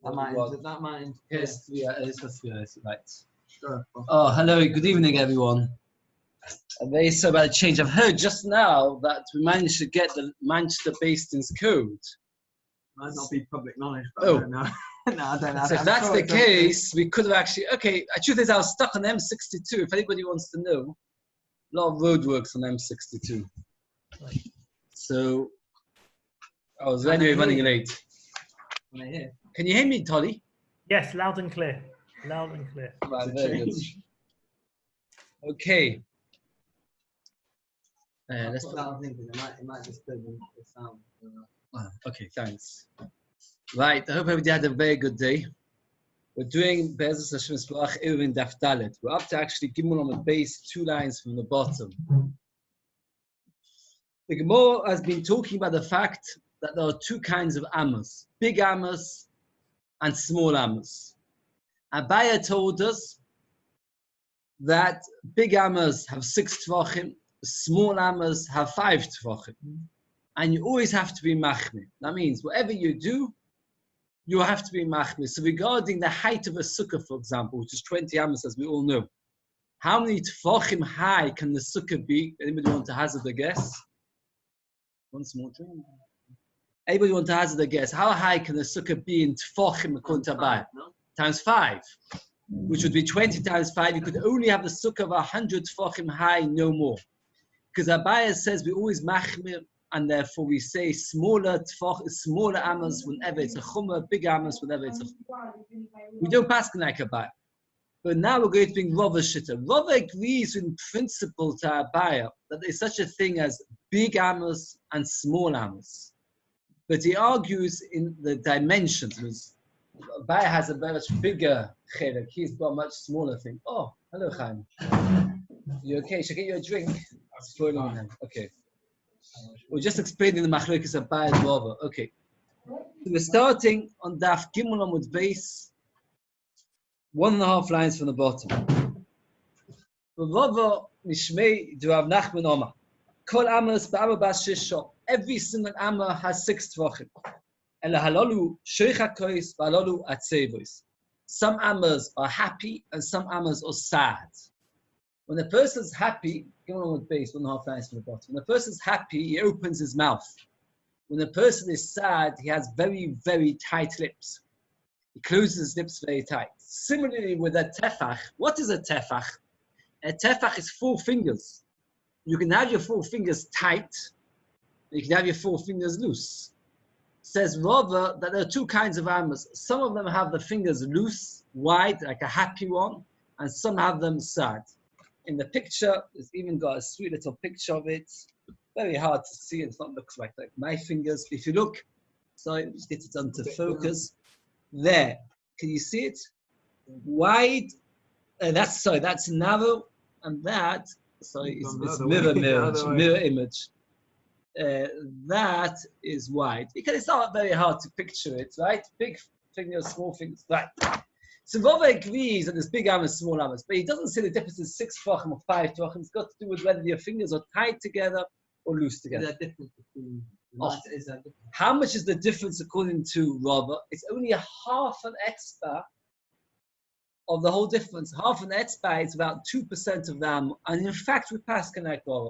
That might. Yes, it's right. Sure. Oh, hello, good evening, everyone. I'm very sorry about the change. I've heard just now that we managed to get the Manchester-based code. Might not be public knowledge, but Oh. I don't know. No, I don't know. So if that's the case, we could have actually... Okay, the truth is I was stuck on M62. If anybody wants to know, a lot of roadworks on M62. So I was anyway running late. Can you hear me, Tolly? Yes, loud and clear. Loud and clear. Right, very good. Okay. Let's put that on thinking. It might just put the sound. Okay, thanks. Right, I hope everybody had a very good day. We're doing Be'ezus Hashem Yisparach Eiruvin Daf Dalet. We're up to actually Gimel on the base, 2 lines from the bottom. The Gemara has been talking about the fact that there are 2 kinds of Amos, big Amos and small Amos. Abaya told us that big Amos have 6 Tvachim, small Amos have 5 Tvachim. And you always have to be machmir. That means whatever you do, you have to be machmir. So regarding the height of a sukkah, for example, which is 20 amos, as we all know, how many tefachim high can the sukkah be? Anybody want to hazard a guess? One small drink. Anybody want to hazard a guess? How high can the sukkah be in tefachim according to Abaya? Times 5, which would be 20 times 5. You could only have the sukkah of 100 tefachim high, no more. Because Abaya says we always machmir, and therefore we say smaller amos whenever it's a chumrah, big amos whenever it's a chumrah. We don't pass like Abaya. But now we're going to bring Rava's shitta. Rava agrees in principle to Abaya that there's such a thing as big amos and small amos. But he argues in the dimensions. Abaya has a very much bigger chelik. He's got a much smaller thing. Oh, hello, Chaim. You okay? Should I get you a drink? Spoiling him. Okay. We're just explaining the machlokes of Abaya and Rava. Okay. So we're starting on Daf Gimel Amud Beis, 1.5 lines from the bottom. Rava Mishmei Rav Nachman Omar. Kol Amos ba'ama bas shisha. Every single Amma has 6 tvachim. Ela halalu sheichakois v'halalu atzevois. Some Ammas are happy and some Ammas are sad. When a person's happy, go on with base, 1.5 lines from the bottom. When a person's happy, he opens his mouth. When a person is sad, he has very, very tight lips. He closes his lips very tight. Similarly with a tefach, what is a tefach? A tefach is 4 fingers. You can have your 4 fingers tight, and you can have your 4 fingers loose. Says Rava that there are 2 kinds of Amos. Some of them have the fingers loose, wide, like a happy one, and some have them sad. In the picture, it's even got a sweet little picture of it. Very hard to see. It looks like my fingers. If you look, sorry, just get it onto focus. There, can you see it? Wide. That's narrow, and that. Sorry, it's mirror image. That is wide because it's not very hard to picture it, right? Big fingers, small fingers, right? So Rava agrees that there's big amos, small amos, but he doesn't say the difference is 6 tvachim or 5 tvachim. It's got to do with whether your fingers are tied together or loose together. Is there a difference between? How much is the difference according to Rava? It's only a half an etzbah of the whole difference. Half an etzbah is about 2% of them, and in fact we pass connect Rava.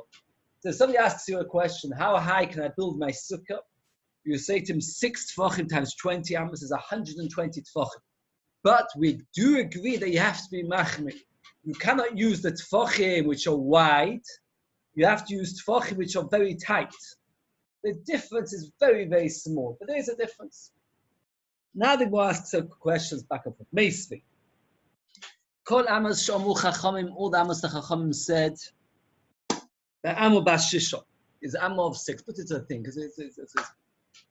So if somebody asks you a question, how high can I build my sukkah? You say to him 6 tvachim times 20 amos is 120 tvachim. But we do agree that you have to be machmir. You cannot use the tefachim which are wide. You have to use tefachim which are very tight. The difference is very, very small, but there is a difference. Now the Gemara asks some questions back up. Meisvi. Kol amos shamu chachamim, all the amos the chachamim said, the amo bas shisha is amo of 6. Put it to a thing, because it's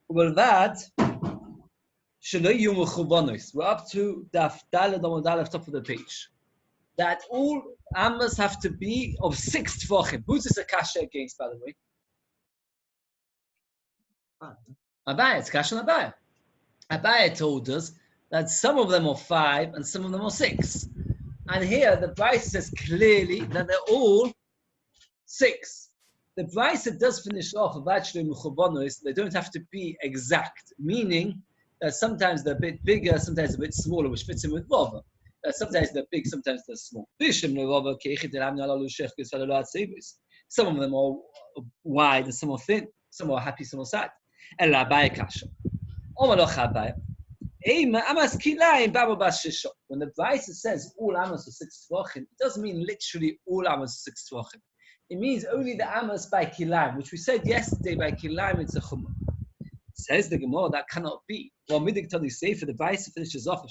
well, that we're up to Daf Daled Amud Aleph, top of the page. That all amos have to be of 6 tvachim. Who's this a kasha against, by the way? Abaya, it's kasha on Abaya. Abaya told us that some of them are 5 and some of them are 6. And here the Bryce says clearly that they're all 6. The Bryce does finish off of actually mechubanos. They don't have to be exact, meaning Sometimes they're a bit bigger, sometimes a bit smaller, which fits in with Rova. Sometimes they're big, sometimes they're small. Some of them are wide and some are thin, some are happy, some are sad. When the Brisa says all Amos are 6 tvachim, it doesn't mean literally all Amos are 6 tvachim. It means only the Amos by Kilaim, which we said yesterday by Kilaim it's a Chumrah. Says the Gemara, that cannot be. Well, Midig Tadi Sefer, the Brisa finishes off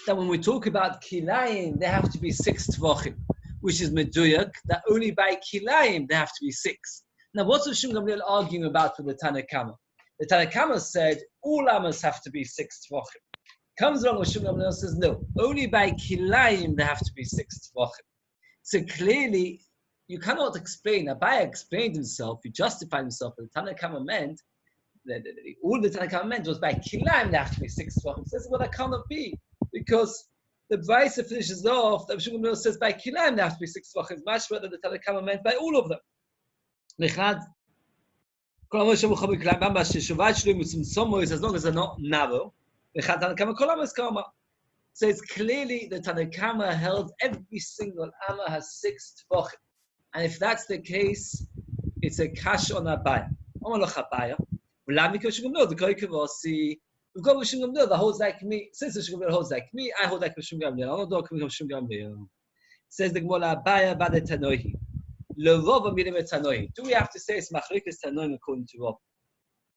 that when we talk about Kilayim, they have to be 6 tvachim, which is Meduyak, that only by Kilayim they have to be 6. Now, what's Rav Shimon Gamliel arguing about with the Tanna Kama? The Tanna Kama said all Amos have to be 6 tvachim. Comes along with Shimon Gamliel says no, only by Kilayim they have to be 6 tvachim. So clearly, you cannot explain. Abaye explained himself, he justified himself, but the Tanna Kama meant, all the Tanna Kama meant was by Kilayim they have to be 6 tvachim. He says, well, that cannot be, because the Brisa finishes off, the Shimon Gamliel says by Kilayim they have to be 6 tvachim. Much better the Tanna Kama meant by all of them. As long as they're not narrow, so it's clearly the Tanna Kama held every single Amma has 6 tvachim. And if that's the case, it's a kash on Abaye. We've got Shimon Gamliel that holds like me. Since Shimon Gamliel holds like me, I hold like Shimon Gamliel. I'm not going to Shimon Gamliel. Says the Gemara, Abaye bade Tanohi. L'Rova midim et Tanohi. Do we have to say it's machlokes Tanoim according to Rova?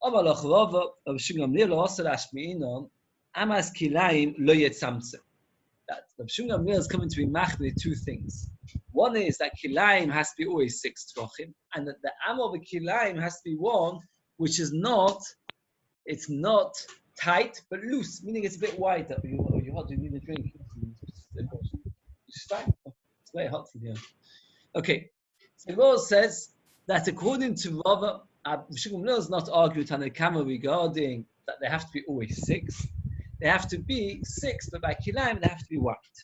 Amalach Rova of Shimon Gamliel also lashmiinon amas kilayim lo yetzamtzem. That Rav Shimon Gamliel is coming to be machmir 2 things. One is that kilayim has to be always 6 tvachim, and that the am of a kilayim has to be one which is not, it's not tight but loose, meaning it's a bit wider. You're hot, do you need a drink? It's very hot from here. Okay, so the Lord says that according to Rava, Shimon Gamliel is not arguing Tanna Kama regarding that they have to be always 6. They have to be 6, but by kilayim they have to be white.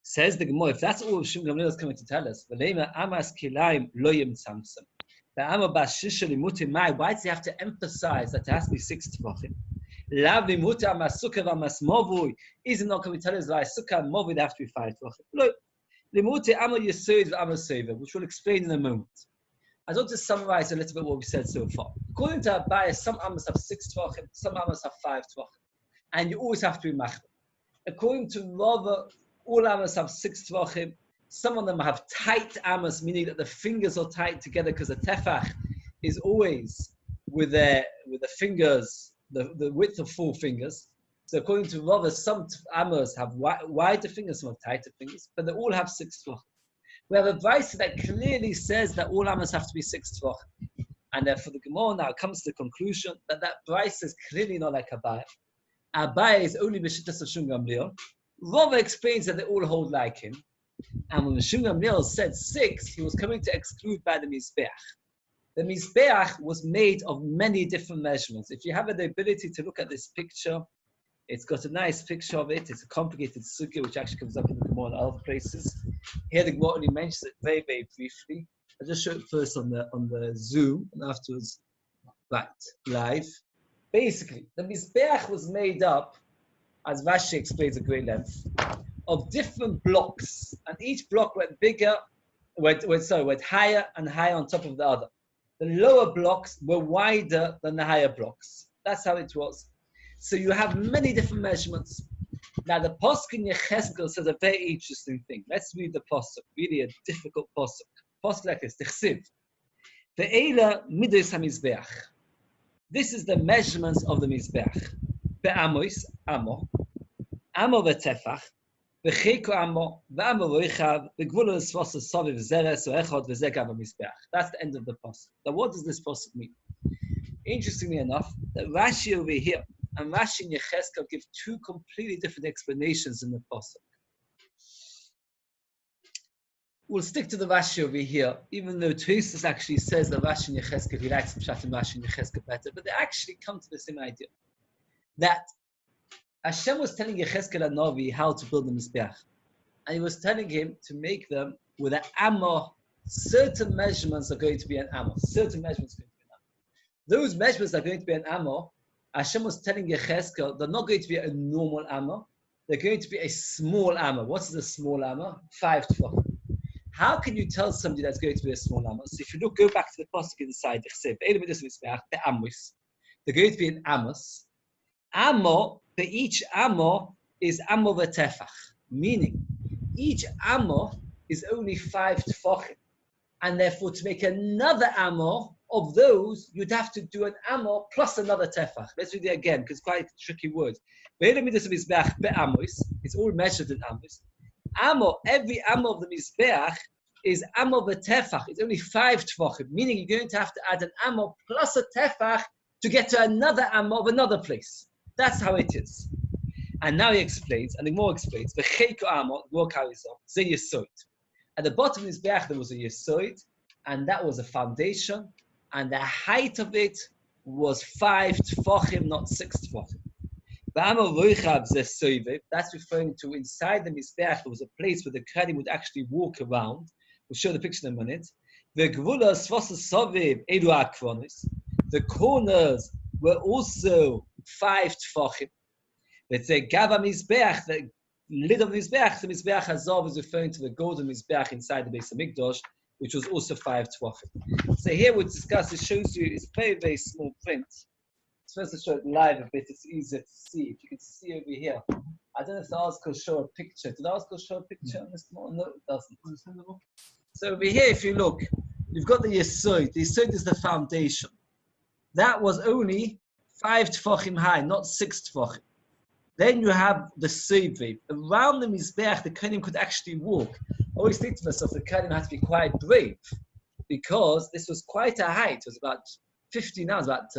Says the Gemara, if that's all Shimon Gamliel is coming to tell us, amas kilayim lo yimtzamtzem. Why does he have to emphasize that it has to be 6 tvachim? Is it not coming to tell us that sukkah and movu they have to be 5 tvachim? Which we'll explain in a moment. I want to summarize a little bit what we said so far. According to Abaye, some amos have 6 tvachim, some amos have 5 tvachim, and you always have to be machmir. According to Rava, all amos have 6 tvachim. Some of them have tight amos, meaning that the fingers are tight together because the tefach is always with the fingers, the width of 4 fingers. So according to Rava, some amos have wider fingers, some have tighter fingers, but they all have 6 tvachim. We have a Brisa that clearly says that all amos have to be 6 tvachim. And therefore the Gemara now comes to the conclusion that Brisa is clearly not like Abaye. Abaye is only B'shittas of Shimon Gamliel. Rava explains that they all hold like him. And when Shimon Gamliel said 6, he was coming to exclude by the Mizbeach. The Mizbeach was made of many different measurements. If you have the ability to look at this picture, it's got a nice picture of it. It's a complicated sukkah, which actually comes up in the Gemara and other places. Here the Gemara only mentions it very, very briefly. I'll just show it first on the Zoom, and afterwards, live. Basically, the Mizbeach was made up, as Rashi explains at great length, of different blocks, and each block went higher and higher on top of the other. The lower blocks were wider than the higher blocks. That's how it was. So you have many different measurements. Now the Pasuk in Yecheskel says a very interesting thing. Let's read the Pasuk, really a difficult Pasuk. Pasuk like this, T'chsiv. Ve'ela midos hamizbeach. This is the measurements of the Mizbeach. Be'amos, amo ve'tefach, ve'cheko amo, ve'amo roichav, ve'gvul l'svos l'soviv zeres o'echot ve'zegav ha'mizbeach. That's the end of the Pasuk. Now what does this Pasuk mean? Interestingly enough, that Rashi over here and Rashi in Yecheskel give 2 completely different explanations in the Pasuk. We'll stick to the Rashi over here, even though Tosfos actually says that Rashi in Yecheskel, he likes Pshat and Rashi in Yecheskel better, but they actually come to the same idea. That Hashem was telling Yecheskel HaNavi how to build the Mizbeach. And he was telling him to make them with an Amma. Certain measurements are going to be an Amma. Certain measurements are going to be an Amma. Those measurements are going to be an amor. Hashem was telling Yechezkel, they're not going to be a normal amor. They're going to be a small amor. What is a small amor? 5 tefachim. How can you tell somebody that's going to be a small amor? So if you go back to the pasuk inside, they're going to be an amos. Amor, for each amor is amor v'tefach, meaning each amor is only 5 tefachim, and therefore to make another amor of those, you'd have to do an amor plus another tefach. Let's read it again, because it's quite a tricky word. It's all measured in amos. Amor, every amor of the mizbeach is amor v'tefach. It's only 5 tefachim, meaning you're going to have to add an amor plus a tefach to get to another amor of another place. That's how it is. And now he explains, and the more explains, v'cheiko amor, more carries on, ze yesod. At the bottom of his mizbeach there was a yesod, and that was a foundation, and the height of it was 5 tefachim, not 6 tefachim. That's referring to inside the mizbeach there was a place where the kohanim would actually walk around. We'll show the picture in a minute. The corners were also 5 tefachim. Let's say Gava Mizbeach, the lid of Mizbeach, the Mizbeach Hazov is referring to the golden Mizbeach inside the Beis HaMikdash, which was also 5 tefachim. So here we'll discuss, it shows you, it's very, very small print. First to show it live a bit, it's easier to see. If you can see over here. I don't know if the article show a picture. Did the article show a picture on this? No, it doesn't. So over here, if you look, you've got the Yesod. The Yesod is the foundation. That was only 5 tefachim high, not 6 tefachim. Then you have the Sovev. Around the Mizbeach, the kohanim could actually walk. I always think to myself, the kohanim had to be quite brave, because this was quite a height. It was about 15 hours, about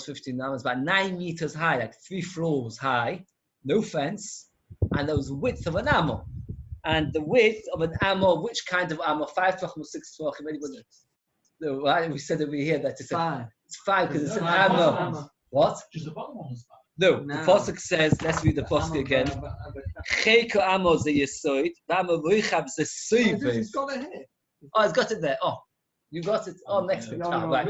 15 hours, about 9 meters high, like 3 floors high, no fence, and there was width of an amor. And the width of an amor, which kind of amor? 5 tefachim or 6 tefachim? Anybody? No, right? We said over here that it's 5. It's 5 because it's an amor. What? Just the bottom one was 5. No, the pasuk says. Let's read the pasuk again. Cheiko amor ze yesod, v'amor v'oichav ze sovev. It's got it here. Oh, it's got it there. Oh, you got it. Oh, next picture. Yeah, Right.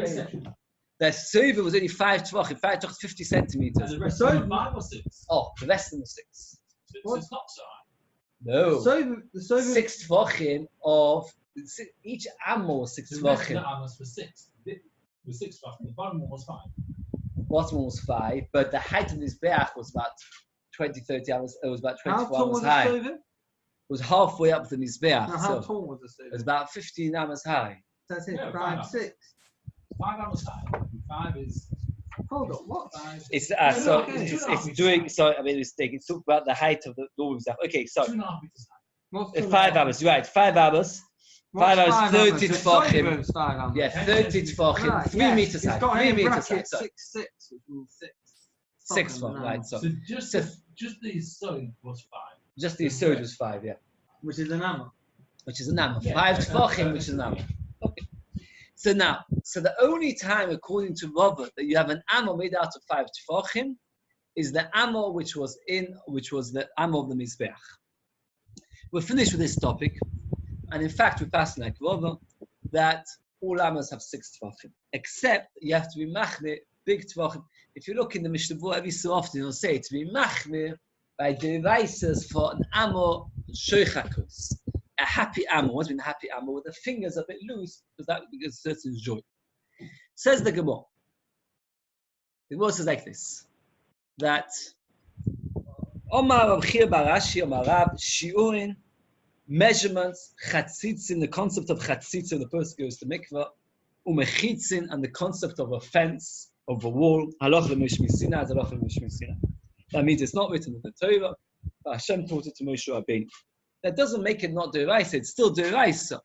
The Sovev was only 5 tefachim. 5 tefachim, 50 centimeters. And the rest of 5 or 6. Oh, the rest of the 6. So it's not so high. No. The Sovev 6 tefachim of each amor was 6 The rest of the tefachim. amos was 6. It was 6 tefachim. The bottom one was 5. Bottom one was 5, but the height of this beach was about 20, 30 hours. It was about 24 How tall hours was the high. It Sovev? was halfway up the Mizbeach. No, how tall was the It Sovev? was about 15 hours high. That's it, Yeah, 5, 5. 6. 5 amos high. 5 is. Hold on, what? 5. It's No, so okay. it's doing. Sorry, I made a mistake. It's talking about the height of the Mizbeach. Okay, sorry. 2.5 meters high. What's 5 hours. Right, 5 hours. 5 hours, 30 tefachim. Yeah, 30 tefachim. 3 meters high. 3 meters high. Sorry. 6, 6, which means 6. 6 foot, right? So So just the sewing was 5. just the Yesod was 5, yeah. Which is an amor. Which is an amor. Yeah. 5 tefachim, which is an amor. Okay. So now, the only time, according to Robert, that you have an amor made out of 5 tefachim is the amor which was the amor of the Mizbeach. We're finished with this topic, and in fact, we passed like Robert that all amors have 6 tefachim, except you have to be machne big tefachim. If you look in the Mishnah Berurah, every so often it'll say to be machne by devices for an amor shoichakos. A happy amor, what's been a happy amor, with the fingers a bit loose, because that gives certain joy. Says the Gemara. The Gemara says like this, that Omar Rab Chia bar Ashi, Omar Rab, Shiurin, measurements, chatzitzin, the concept of chatzitzin, the person goes to mikvah, umechitzin, and the concept of a fence, of a wall, halach l'mishmi Sinai, halach l'mishmi Sinai. That means it's not written in the Torah, but Hashem taught it to Moshe Rabbeinu. That doesn't make it not deraisa, it's still deraisa,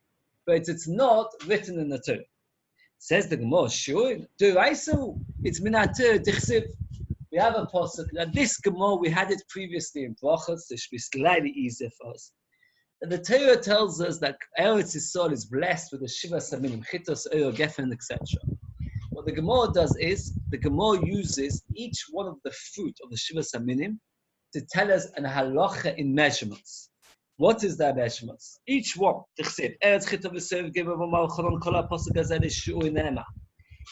but it's not written in the Torah. Says the Gemara, sure, deraisa, it's minater dichsiv. We have a pasuk. Now this Gemara, we had it previously in Brachos, so it should be slightly easier for us. And the Torah tells us that Eretz Yisrael is blessed with the Shiva Saminim, Chitos, Eiro, Geffen, etc. What the Gemara does is, the Gemara uses each one of the fruit of the Shiva Saminim to tell us an halacha in measurements. What is that measurements? Each one.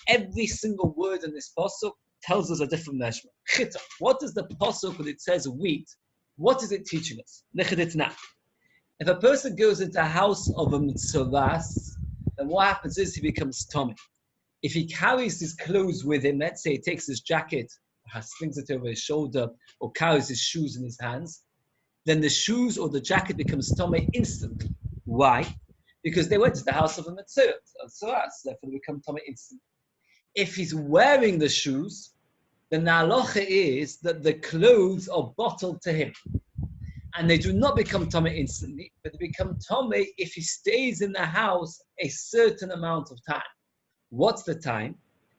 Every single word in this pasuk tells us a different measurement. Chita. What does the pasuk when it says wheat? What is it teaching us? If a person goes into a house of a mitzuras, then what happens is he becomes tummy. If he carries his clothes with him, let's say he takes his jacket, slings it over his shoulder, or carries his shoes in his hands, then the shoes or the jacket becomes tummy instantly. Why? Because they went to the house of a mitzuras, therefore they become tummy instantly. If he's wearing the shoes, then the halacha is that the clothes are bottled to him. And they do not become tummy instantly, but they become tummy if he stays in the house a certain amount of time. What's the time?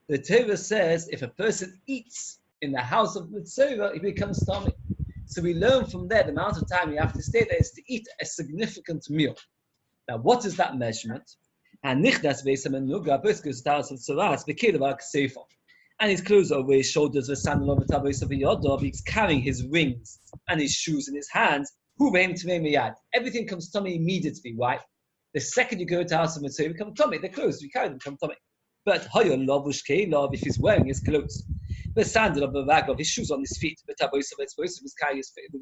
The Torah says if a person eats in the house of Mitzvah, he becomes tummy. So we learn from there the amount of time you have to stay there is to eat a significant meal. Now, what is that measurement? And nichdas v'esamenuga, a person goes to the house of Tzaras, v'kilavak sefer. And his clothes over his shoulders, he's carrying his rings and his shoes in his hands. Everything comes tummy immediately. Why? The second you go to the house of Mitzvah, you become tummy. The clothes you carry them become tummy. But if he's wearing his clothes, the sandal of the rag of his shoes on his feet, the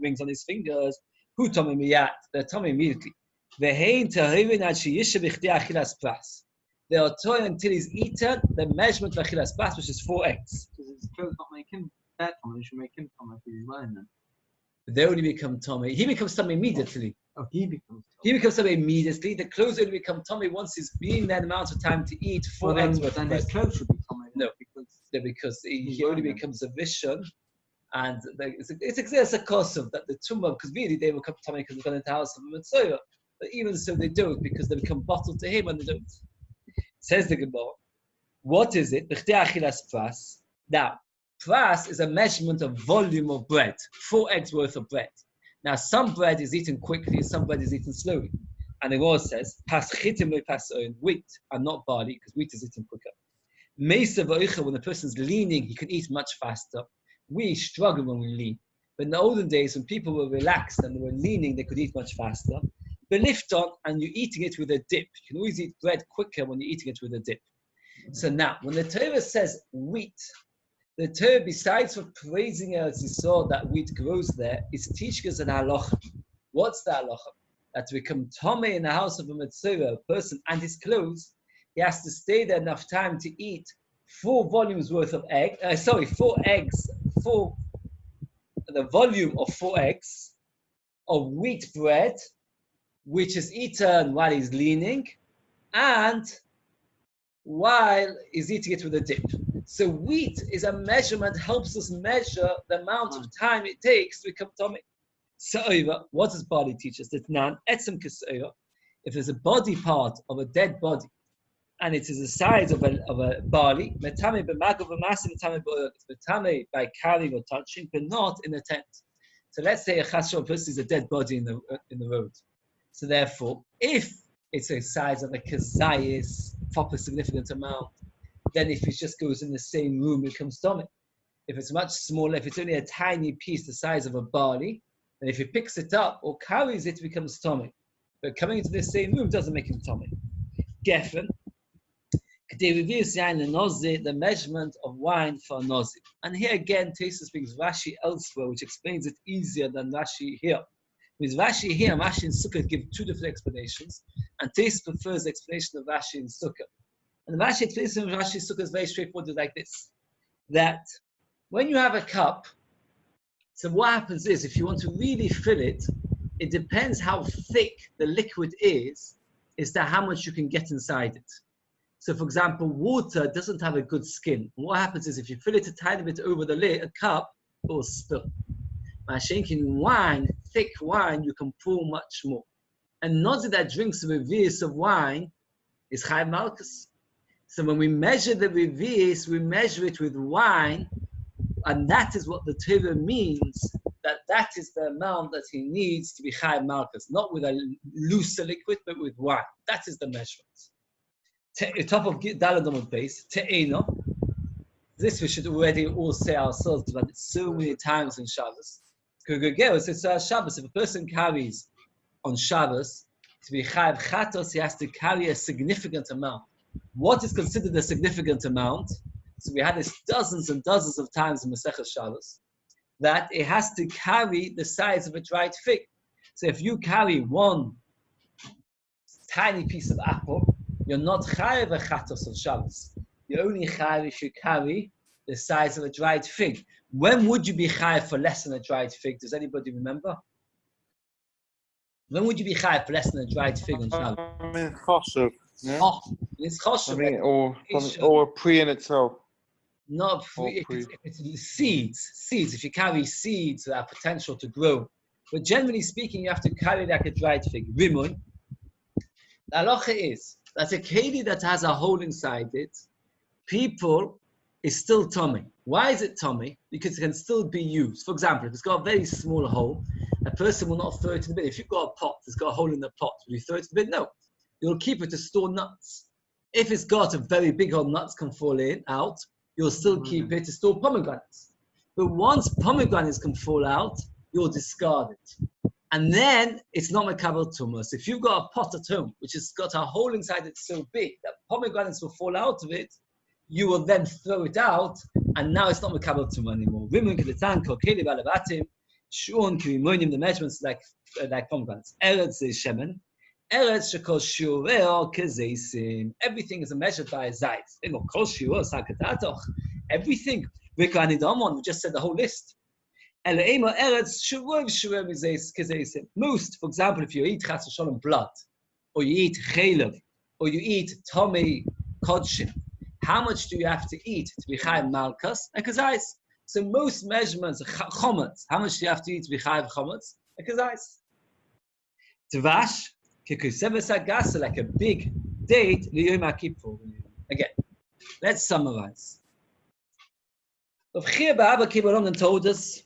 rings on his fingers, they're tummy immediately. They are toy until he's eaten the measurement of achilas bas, which is 4 eggs. Does his clothes not make him that tummy? You should make him tummy if he's wearing them. They only become tummy. He becomes tummy immediately. Oh, he becomes tummy. He becomes tummy immediately. The clothes only become tummy once he's been that amount of time to eat 4 eggs worth then of his bread. clothes should be tummy. No, because he only becomes a vision, and it's a cause of that the tumah, because really they will come tummy because they've gone into the house of a mitzvah. But even so, they don't because they become bottled to him and they don't. Says the Gemara, what is it? Now, pras is a measurement of volume of bread, 4 eggs worth of bread. Now, some bread is eaten quickly, some bread is eaten slowly. And the Gemara says, wheat and not barley, because wheat is eaten quicker. When the person's leaning, he can eat much faster. We struggle when we lean. But in the olden days, when people were relaxed and they were leaning, they could eat much faster. But lift on, and you're eating it with a dip. You can always eat bread quicker when you're eating it with a dip. So now, when the Torah says wheat, the Torah, besides for praising Eretz Yisrael that wheat grows there, is teaching us an halacha. What's the halacha? That to become tummy in the house of a mitzvah, a person and his clothes, he has to stay there enough time to eat 4 volumes worth of the volume of 4 eggs of wheat bread, which is eaten while he's leaning and while he's eating it with a dip. So wheat is a measurement, helps us measure the amount of time it takes to become tummy. Sa'ira, what does barley teach us? If there's a body part of a dead body and it is the size of a barley, it's metame by carrying or touching, but not in a tent. So let's say a chashuv person is a dead body in the road. So therefore, if it's a size of a kazayis, proper significant amount, then if it just goes in the same room, it becomes tummy. If it's much smaller, if it's only a tiny piece the size of a barley, then if he picks it up or carries it, it becomes tummy. But coming into the same room doesn't make him tummy. Geffen, the measurement of wine for a nozi. And here again, Tosfos brings Rashi elsewhere, which explains it easier than Rashi here. With Rashi here, Rashi and Sukkah give 2 different explanations, and Tosfos prefers the explanation of Rashi and Sukkah. And the Rashi explanation of Rashi and Sukkah is very straightforward, like this: that when you have a cup, so what happens is, if you want to really fill it, it depends how thick the liquid is as to how much you can get inside it. So, for example, water doesn't have a good skin. And what happens is, if you fill it a tiny bit over the lid, a cup, it will spill. By shaking wine, thick wine, you can pour much more. And not that drinks a revius of wine is Chai Malkus. So when we measure the revius, we measure it with wine, and that is what the Torah means, that is the amount that he needs to be Chai Malkus, not with a looser liquid, but with wine. That is the measurement. Top of Daladom base, Te'ena. This we should already all say ourselves, but it's so many times in Shabbos. It's Shabbos. If a person carries on Shabbos to be Chayav Chatos, he has to carry a significant amount. what is considered a significant amount? So we had this dozens and dozens of times in Masechah Shalos, that it has to carry the size of a dried fig. So if you carry one tiny piece of apple, you're not chayav a chatos of Shalos. You're only chayav if you carry the size of a dried fig. When would you be chayav for less than a dried fig? Does anybody remember? When would you be chayav for less than a dried fig on Shabbos? I mean, choshev. Yeah? Oh, it's choshev. I mean, or pre in itself. Not pre, it's seeds. If you carry seeds that have potential to grow. But generally speaking, you have to carry like a dried fig. Rimun. The halacha is that a keli that has a hole inside it, people, is still tummy. Why is it tummy? Because it can still be used. For example, if it's got a very small hole, a person will not throw it in the bin. If you've got a pot, it's got a hole in the pot, will you throw it in the bin? No. You'll keep it to store nuts. If it's got a very big hole, nuts can fall out, you'll still keep it to store pomegranates. But once pomegranates can fall out, you'll discard it. And then it's not makabel tumah. So if you've got a pot at home, which has got a hole inside it so big that pomegranates will fall out of it, you will then throw it out, and now it's not makabel tumah anymore. Rimun kedetan kol keli balabatim, shuon kirimonim, the measurements like pomegranates. Eretz is shemen. Eretz shekol shiureo kezeisim. Everything is measured by a zayis. Kol shiur sakatatoch. Everything. We just said the whole list. Most, for example, if you eat chas v'sholom blood, or you eat chaylev, or you eat tomei kodshim, how much do you have to eat to be chayv malkas? Ekazais. So most measurements, chometz, how much do you have to eat to be chayv chometz? Ekazais. Tvash, kekuseves agasa, like a big date, liyom kippur. Again, let's summarize. Rav Chia Ba'aba came along and told us,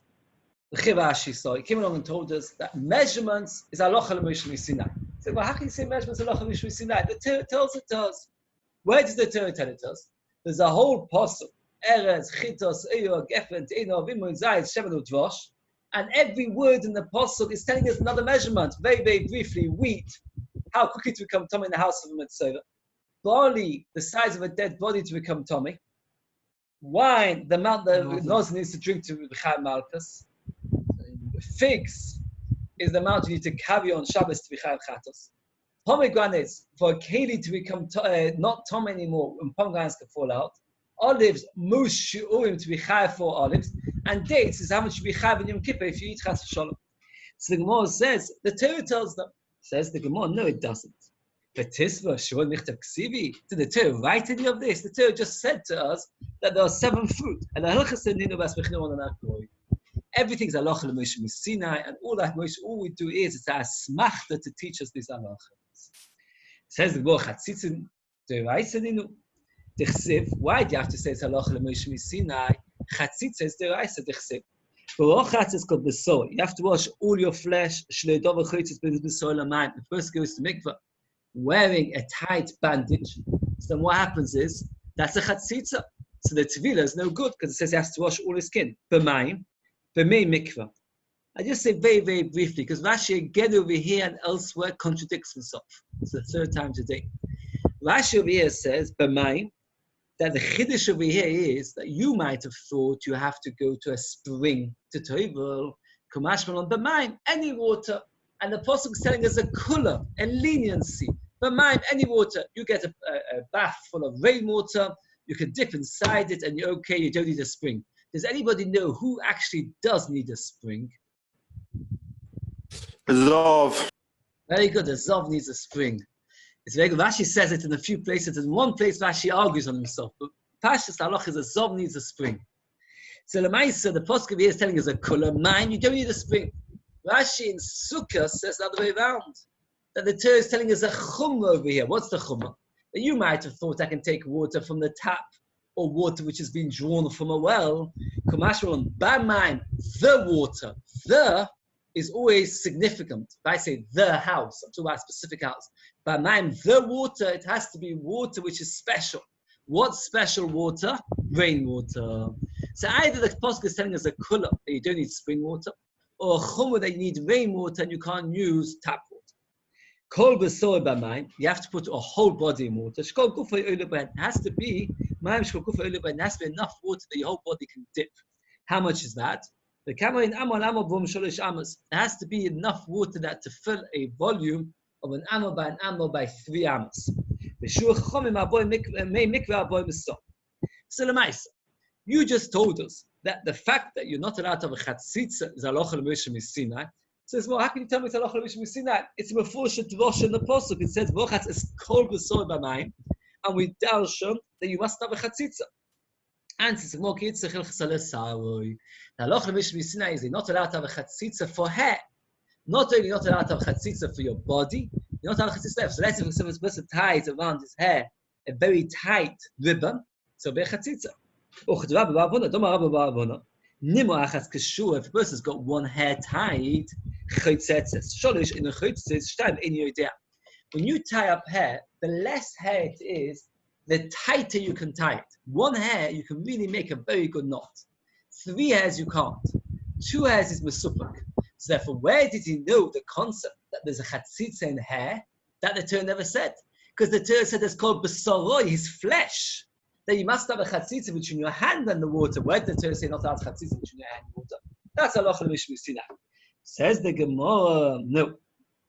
came along and told us that measurements is halacha l'Moshe Sinai. So, well, how can you say measurements halacha l'Moshe Sinai? The Torah tells it to us. Where does the Torah tell it to us? There's a whole pasuk, Eretz, Chitos, Eyor, Gefen, Teino, Vimon, Zayis, Shemen, Udvosh, and every word in the pasuk is telling us another measurement. Very, very briefly, wheat, how quickly to become tummy in the house of a mitzvah. Barley, the size of a dead body to become tummy. Wine, the amount that Noz needs to drink to B'chai Malchus. Figs is the amount you need to carry on Shabbos to B'chai Chatos. Pomegranates, for a keli to become not tom anymore, when pomegranates can fall out. Olives, mus shiurim to be chayav for olives. And dates is how much you be chayav in Yom Kippur if you eat chas v'sholom. So the Gemara says, the Torah tells them. Says the Gemara, no it doesn't. But Tisva, Shor Nichtav Ksivi, did the Torah write any of this? The Torah just said to us that there are 7 fruit. And the halacha said, Nino bas b'chino on an. Everything's halacha l'Moshe Sinai, and all that Moshe, all we do is it's a smachta to teach us these halachas. Says the Gemara, Chatzitzin deraisa ninu. Dichsiv. Why do you have to say it's halacha l'Moshe Sinai? Chatzitza is deraisa dichsiv. Barochatz is called besor. You have to wash all your flesh. Shlei dova chotzis besor l'mayim. The first goes to mikvah, wearing a tight bandage. So then what happens is that's a chatzitza. So the tevila is no good because it says he has to wash all his skin. B'mayim. B'mei mikvah. I just say very, very briefly, because Rashi again over here and elsewhere contradicts himself. It's the 3rd time today. Rashi over here says, B'mayim, that the chiddush over here is that you might have thought you have to go to a spring to toivel, kumash malon b'mayim, any water. And the Apostle is telling us a kula, a leniency. B'mayim, any water. You get a bath full of rainwater, you can dip inside it and you're okay, you don't need a spring. Does anybody know who actually does need a spring? Zov. Very good. The Zov needs a spring. It's very good. Rashi says it in a few places. In one place, Rashi argues on himself. But Pashas Halach is a Zov needs a spring. So Lamaisa, the Posuk here is telling us a kula mine. You don't need a spring. Rashi in Sukkah says the other way around. That the Torah is telling us a chumrah over here. What's the chumrah? That you might have thought I can take water from the tap, or water which has been drawn from a well. Kumashron, Ba'mayim, the water. The is always significant. If I say the house, I'm talking about a specific house. Ba'mayim, the water, it has to be water which is special. What special water? Rainwater. So either the Apostle is telling us a kula, that you don't need spring water, or a chumrah that you need rainwater and you can't use tap water. Kol b'soy b'mayim, you have to put a whole body in water. Shkol gufa oile b'hen, it has to be, mayim shkol gufa oile b'hen, has to be enough water that your whole body can dip. How much is that? The kamayin amol amol b'um sholish amos. It has to be enough water that to fill a volume of an amol by 3 amos. So Lemaisa, you just told us that the fact that you're not allowed to have a chatzitza is halacha l'moshe misinai. Says, well, how can you tell me it's halacha l'moshe misinai? It's a mefusha dvosh in the pasuk. It says, "V'chatz is kol b'soy b'mayim," and we darshan that you must have a chatzitza. And says, "Mo kitzach el chasale saroi." The halacha l'moshe misinai is you're not allowed to have a chatzitza for hair. Not only not allowed to have a chatzitza for your body, you're not allowed to have a chatzitza. So let's say someone's supposed to tie it around his hair, a very tight ribbon, so be a chatzitza. If a person's got one hair tied, when you tie up hair, the less hair it is, the tighter you can tie it. One hair, you can really make a very good knot. 3 hairs, you can't. 2 hairs is mesupak. So therefore, where did he know the concept that there's a chatzitza in hair that the Torah never said? Because the Torah said it's called b'soroi, his flesh. That you must have a chatzitza between your hand and the water. Where did the Torah say not to have chatzitza between your hand and water? That's halacha l'moshe misinai. Says the Gemara, no.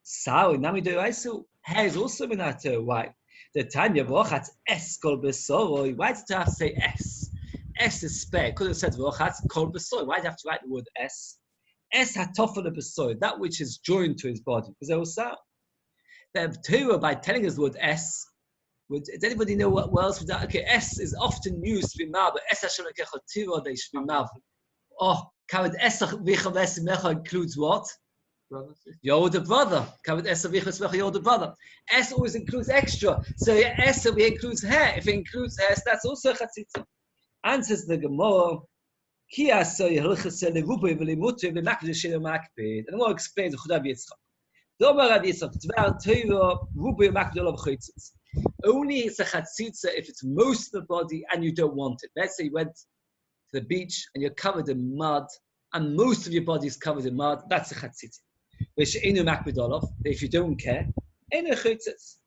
Sawi nami de'raisu. Hair is also in that Torah. Why? The Tanya v'ochatz es kol b'soroi. Why did it have to say es? Es is spare. Because it says v'ochatz kol b'soroi. Why do you have to write the word es? Es hatofel b'soroi. That which is joined to his body. Because there was sound. The Torah, by telling us the word es, does anybody know what else would that? Okay, S is often used to be mal, but S Hashem lekechotiro they should be mal. Oh, kavod es vichav includes what? Your older brother. Kavod es vichav your older brother. S always includes extra. So S includes hair. If it includes hair, that's also chatzitza. Answers the Gemara. Ki asoy hilchas levuboy v'limutu v'makbid shelo makbid. And the Gemara explains the Yehuda Yitzchak. Domer Rav Yitzchak tvar Torah vuboy makbid olav chaytzitz. Only it's a chatzitza if it's most of the body and you don't want it. Let's say you went to the beach and you're covered in mud and most of your body is covered in mud, that's a chatzitza. If you don't care, then it's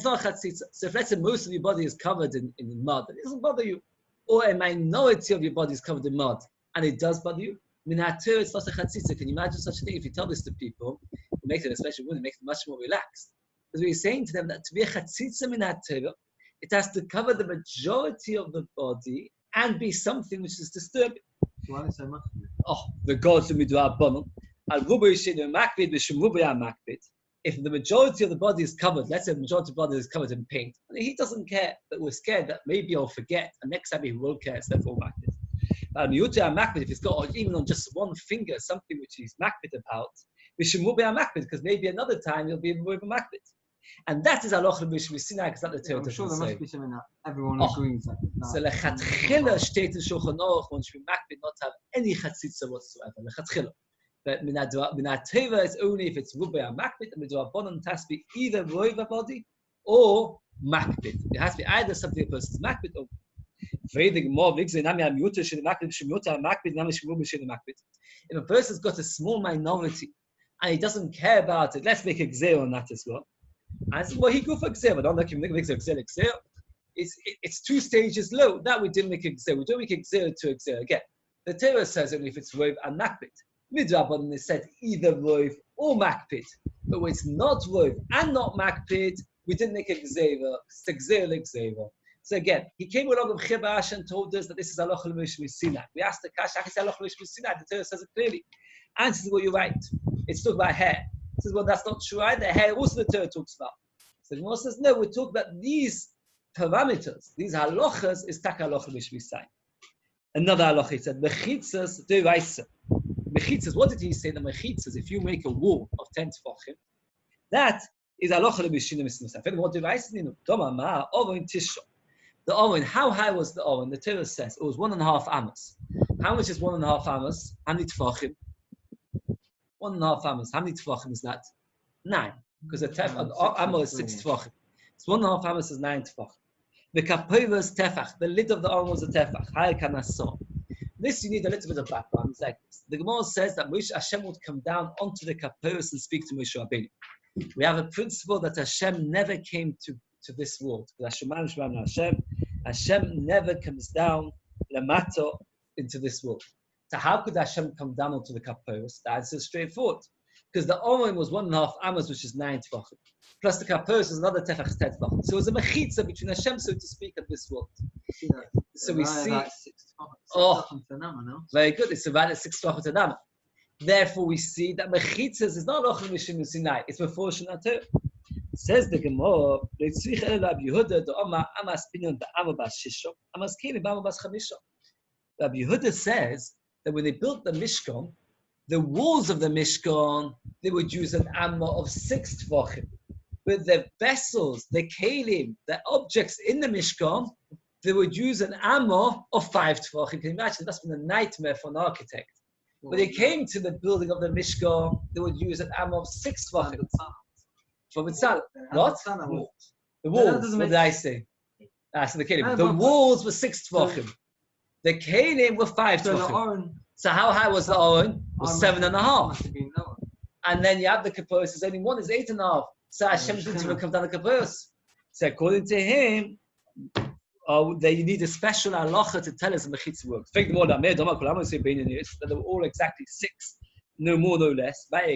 not a chatzitza. So if let's say most of your body is covered in mud, it doesn't bother you. Or a minority of your body is covered in mud and it does bother you, minatur, it's not a chatzitza. Can you imagine such a thing? If you tell this to people, it makes it, especially women, it makes them much more relaxed. Because we're saying to them that to be a chatzitza min ha-Torah, it has to cover the majority of the body and be something which is disturbing. Why is so much? Oh, the gods of midrabanon. If the majority of the body is covered, let's say the majority of the body is covered in paint, and he doesn't care, but we're scared that maybe I'll forget, and next time he will care, so therefore makbid. If it's got even on just one finger something which he's makbid about, because maybe another time he'll be more of a makbid. And that is halacha l'moshe misinai, because that the Torah doesn't say. I'm sure there must be something that everyone agrees that. So lechatchila state in Shulchan Aruch, one should be makbid not to have any chatzitza whatsoever. Lechatchila. But minat Torah is only if it's rubei makbid, and midrabanan has to be either roiva body or makbid. It has to be either something a person's makbid or. If a person's got a small minority and he doesn't care about it, let's make a gzeh on that as well. And I said, well, he go for gzeh, but don't make him make a gzeh. It's 2 stages low. That we didn't make a gzeh. We don't make a gzeh to a gzeh again. The Torah says only if it's roiv and makbid. Midrabanan is said either roiv or makbid. But when it's not roiv and not makbid, we didn't make a gzeh. It's a gzeh l'gzeh. So again, he came along with Chibash and told us that this is halacha l'moshe misinai. We asked the Kash, how can you say halacha l'moshe misinai? The Torah says it clearly. And this is what you're right. It's talking about hair. He says, well, that's not true either. Hair also the Torah talks about. So the Gemara says, no, we're talking about these parameters, these halachas is taka halacha l'moshe misinai. Another halacha, he said, mechitzas de'raisa. Mechitzas, what did he say? The mechitzas, if you make a wall of 10 tefachim, that is halacha l'moshe misinai. What de'raisa? Doma ma, over in Tisha. The Owen, how high was the Owen? The Torah says it was 1.5 amos. How much is 1.5 amos? How many tefachim? 1.5 amos. How many tefachim is that? 9. Because the amos is 6 tefachim. So 1.5 amos is 9 tefachim. The kapova is tefach. The lid of the Owen was a tefach. High kanasor. This you need a little bit of background. It's like this. The Gemara says that Moshe Hashem would come down onto the kapova and speak to Moshe Rabbeinu. We have a principle that Hashem never came to this world. Hashem never comes down lamato into this world. So how could Hashem come down onto the kaporos? The answer is straightforward. Because the Omen was 1.5 amos, which is 9 tvachim. Plus the kaporos is another tefach 10 tvachim. So it was a mechitza between Hashem, so to speak, of this world. So we see. Very good. It's about 6 tvachim to Nama. Therefore, we see that mechitzas is not Ochel Mishim Sinai. It's before Shanater. Says the Gemara, Rabbi Yehuda, the Amas Pinyon, the Amabas Shishon, Amas Kili, Amabas Chamishon. Rabbi Yehuda says that when they built the Mishkan, the walls of the Mishkan, they would use an Amma of 6 tvachim. With the vessels, the Kalim, the objects in the Mishkan, they would use an Amma of 5 tvachim. Can you imagine? That's been a nightmare for an architect. When they came to the building of the Mishkan, they would use an Amma of 6 tvachim. From Itzal. What? The walls. What did I say? So the Kalim. The walls were 6 tvachim. The Kalim were 5 tvachim. So how high was the Oren? It was 7.5. And then you have the Kaporos. There's only one is 8.5. So Hashem didn't even come down the Kaporos. So according to him, that you need a special halacha to tell us the mechitza works. That they were all exactly 6, no more, no less. The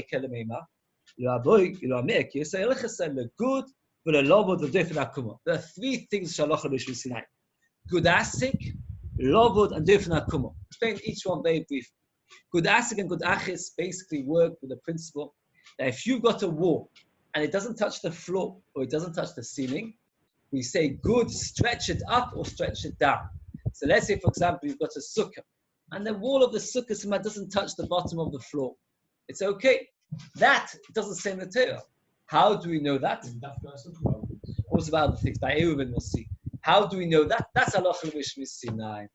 good, but the love of the different akuma. There are 3 things halacha b'shul Sinai: good asik, lovod, and different akuma. Explain each one very briefly. Good asik and good achis basically work with the principle that if you've got a wall and it doesn't touch the floor or it doesn't touch the ceiling, we say good, stretch it up or stretch it down. So let's say, for example, you've got a sukkah, and the wall of the sukkah doesn't touch the bottom of the floor. It's okay. That doesn't say in the Torah. How do we know that? Also about other things. By Eiruvin, we'll see. How do we know that? That's halacha l'mishmi Sinai.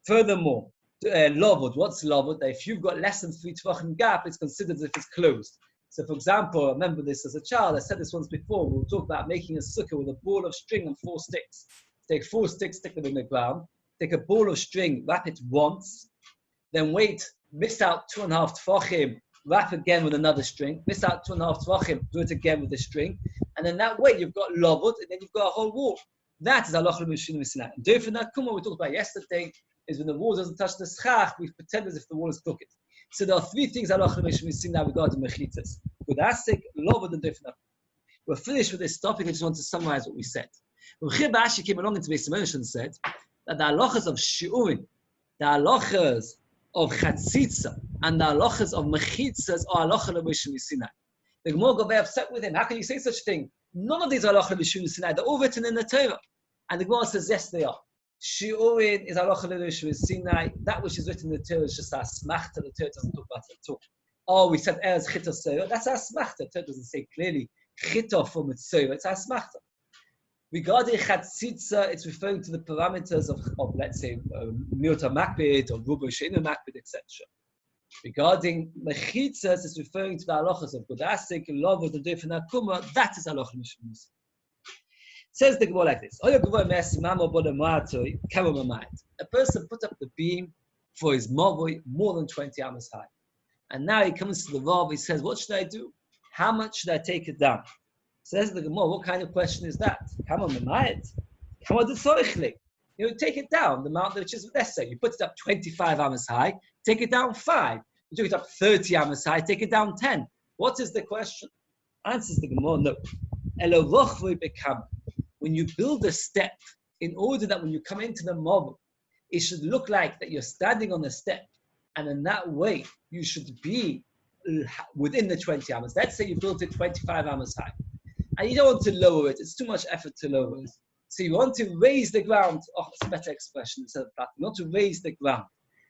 Furthermore, lovod. What's lovod? That if you've got less than 3 tvachim gap, it's considered as if it's closed. So, for example, I remember this as a child. I said this once before. We'll talk about making a sukkah with a ball of string and 4 sticks. Take 4 sticks, stick them in the ground. Take a ball of string, wrap it once. Then wait, miss out 2.5 tvachim, wrap again with another string. Miss out 2.5 tvachim, do it again with the string. And then that way you've got lovod, and then you've got a whole wall. That is halacha l'mishum Sinai. Different akuma we talked about yesterday is when the wall doesn't touch the schach, we pretend as if the wall is crooked. So there are 3 things halacha l'mishum Sinai regarding mechitzas. Good asik, lovod, and different. We're finished with this topic. I just want to summarize what we said. Rabbi Ashi came along into Beis Moshe and said that the halachas of shiurim, the halachas of chatzitza, and the halachas of mechitzas are halacha l'mishum Sinai. The Gemara got very upset with him. How can you say such a thing? None of these are halacha l'mishum Sinai. They're all written in the Torah. And the Gemara says, yes, they are. Shiurin is halacha l'mishum Sinai. That which is written in the Torah is just our smachta. The Torah doesn't talk about it at all. Oh, we said Erez Chita Seira. That's our smachta. The Torah doesn't say clearly Chita from its Seira. It's our smachta. Regarding Chatzitza, it's referring to the parameters of let's say, Miota Makbid or Rubo Sheinu Makbid, etc. Regarding Mechitzas, it's referring to the halachas of Godasik, Love, the different Akuma. That is halacha Mishum. Says the Gemara like this: a person put up the beam for his mavoi more than 20 amos high. And now he comes to the Vav, he says, what should I do? How much should I take it down? Says the Gemara, what kind of question is that? Come on, Mamayit. Come on, the you know, take it down, the amount which is necessary. You put it up 25 amos high, take it down 5. You took it up 30 amos high, take it down 10. What is the question? Answers the Gemara, no. When you build a step, in order that when you come into the mob, it should look like that you're standing on the step. And in that way, you should be within the 20 amos. Let's say you built it 25 amos high. And you don't want to lower it. It's too much effort to lower it. So you want to raise the ground. Oh, it's a better expression instead of that. You want to raise the ground.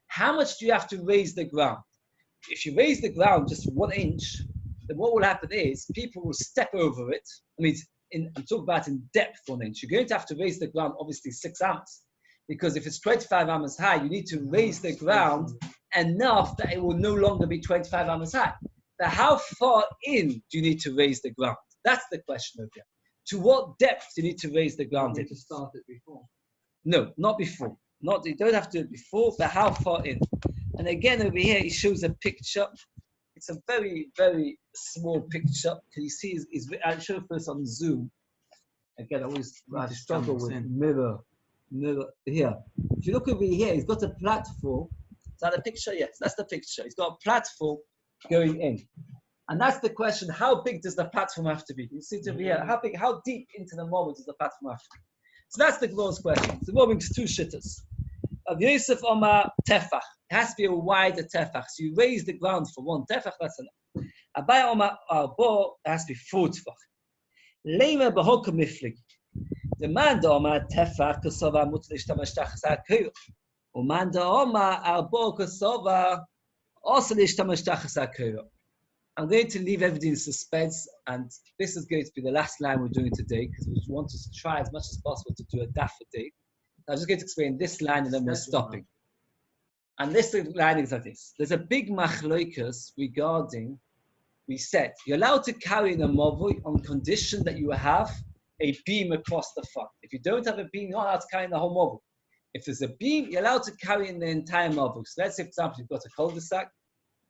How much do you have to raise the ground? If you raise the ground just 1 inch, then what will happen is people will step over it. I mean, I'm talking about in depth 1 inch. You're going to have to raise the ground, obviously 6 amos. Because if it's 25 amos high, you need to raise the ground enough that it will no longer be 25 amos high. But how far in do you need to raise the ground? That's the question over here. To what depth do you need to raise the ground in? To start it before. No, not before. You don't have to do it before, but how far in? And again, over here, he shows a picture. it's a very, very small picture. Can you see? I'll show it first on Zoom. Again, I struggle with mirror here. If you look over here, he's got a platform. Is that the picture? Yes, that's the picture. He's got a platform going in. And that's the question, how big does the platform have to be? You see it over here, how deep into the marble does the platform have to be? So that's the Gemara's question. So we're moving to two shittahs. Of Yosef Omar Tefach, it has to be a wider Tefach. So you raise the ground for one Tefach, that's enough. Abai Omar Arbo, it has to be 4 Tefach. Lema Behoka Miflig. The man da Omar Tefach, Kosova Mutlish Tamashtach Sakir. Uman da Omar Arbo Kosova, also Lish Tamashtach Sakir. I'm going to leave everything in suspense, and this is going to be the last line we're doing today because we want to try as much as possible to do a daf a day. I'm just going to explain this line and then we're stopping. And this line is like this. There's a big machloikas regarding, we said, you're allowed to carry in a movoi on condition that you have a beam across the front. If you don't have a beam, you're not allowed to carry in the whole movoi. If there's a beam, you're allowed to carry in the entire movoi. So let's say, for example, you've got a cul-de-sac,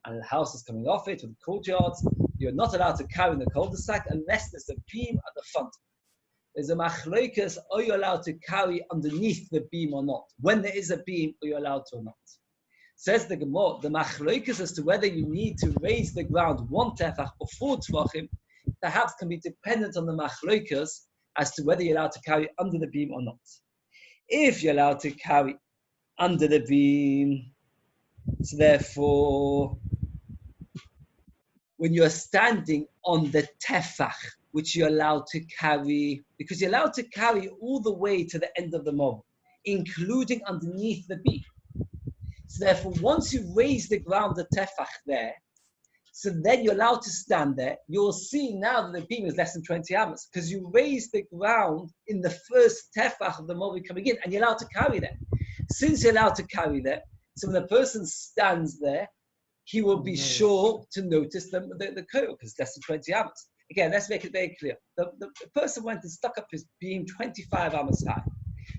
and the house is coming off it with the courtyards, you're not allowed to carry in the cul-de-sac unless there's a beam at the front. There's a machloikas, are you allowed to carry underneath the beam or not? When there is a beam, are you allowed to or not? Says the Gemara, the machloikas as to whether you need to raise the ground 1 tefach or 4 tefachim, perhaps can be dependent on the machloikas as to whether you're allowed to carry under the beam or not. If you're allowed to carry under the beam, so therefore, when you're standing on the tefach, which you're allowed to carry, because you're allowed to carry all the way to the end of the mob, including underneath the beam. So therefore, once you raise the ground, the tefach there, so then you're allowed to stand there. You'll see now that the beam is less than 20 amos, because you raise the ground in the first tefach of the mob coming in, and you're allowed to carry there. Since you're allowed to carry there, so when the person stands there, he will be sure to notice the koil, because it's less than 20 amos. Again, let's make it very clear. The person went and stuck up his beam 25 amos high.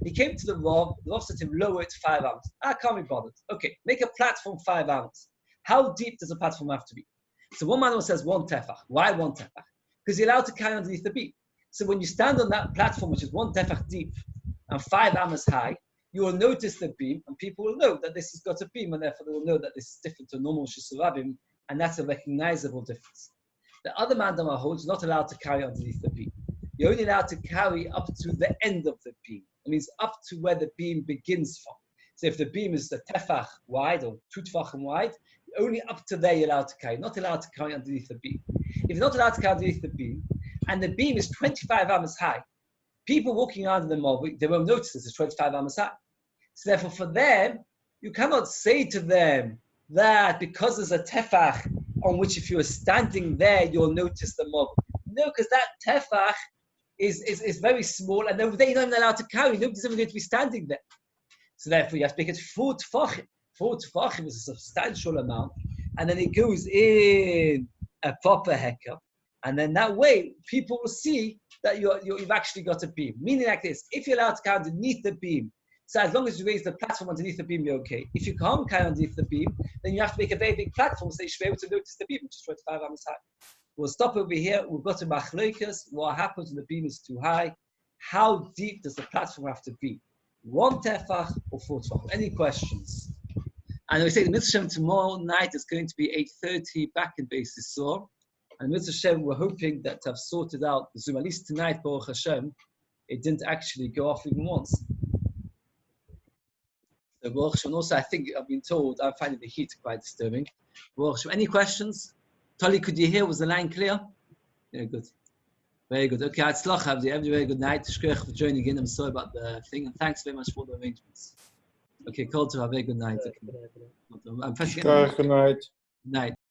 He came to the Rav said to him, lower it to 5 amos. I can't be bothered. Okay, make a platform 5 amos. How deep does a platform have to be? So one man says 1 tefach. Why 1 tefach? Because you're allowed to carry underneath the beam. So when you stand on that platform, which is 1 tefach deep and 5 amos high, you will notice the beam, and people will know that this has got a beam, and therefore they will know that this is different to a normal shisurabim, and that's a recognizable difference. The other mandama holds not allowed to carry underneath the beam. You're only allowed to carry up to the end of the beam. It means up to where the beam begins from. So if the beam is a tefach wide or 2 tefachim wide, only up to there you're allowed to carry. Not allowed to carry underneath the beam. If you're not allowed to carry underneath the beam, and the beam is 25 amos high, people walking around in the mob, they won't notice this is 25 amos high. So therefore, for them, you cannot say to them that because there's a tefach on which if you're standing there, you'll notice the mob. No, because that tefach is very small, and over there you're not even allowed to carry. Nobody's ever going to be standing there. So therefore, you have to make it 4 tefachim. 4 tefachim is a substantial amount, and then it goes in a proper hecker, and then that way people will see that you've actually got a beam. Meaning like this: if you're allowed to carry underneath the beam, so as long as you raise the platform underneath the beam, you're okay. If you can't carry underneath the beam, then you have to make a very big platform so you should be able to notice the beam, which is 25 amos high. We'll stop over here. We've got to machloikas. What happens when the beam is too high? How deep does the platform have to be? 1 tefach or 4 tefach? Any questions? And we say the Mitzvah Shem tomorrow night is going to be 8:30 back in Beis Yisrael. And Mitzvah Shem, we're hoping that to have sorted out the Zoom. At least tonight, Baruch Hashem, it didn't actually go off even once. So Baruch Hashem, also I think I've been told, I'm finding the heat quite disturbing. Baruch Hashem, any questions? Tali, could you hear? Was the line clear? Yeah, good. Very good. Okay, Hatzlach, have a very good night. Shkoyach for joining in. I'm sorry about the thing, and thanks very much for the arrangements. Okay, Kol Tov, have a very good night. Okay. I'm Good night. Night.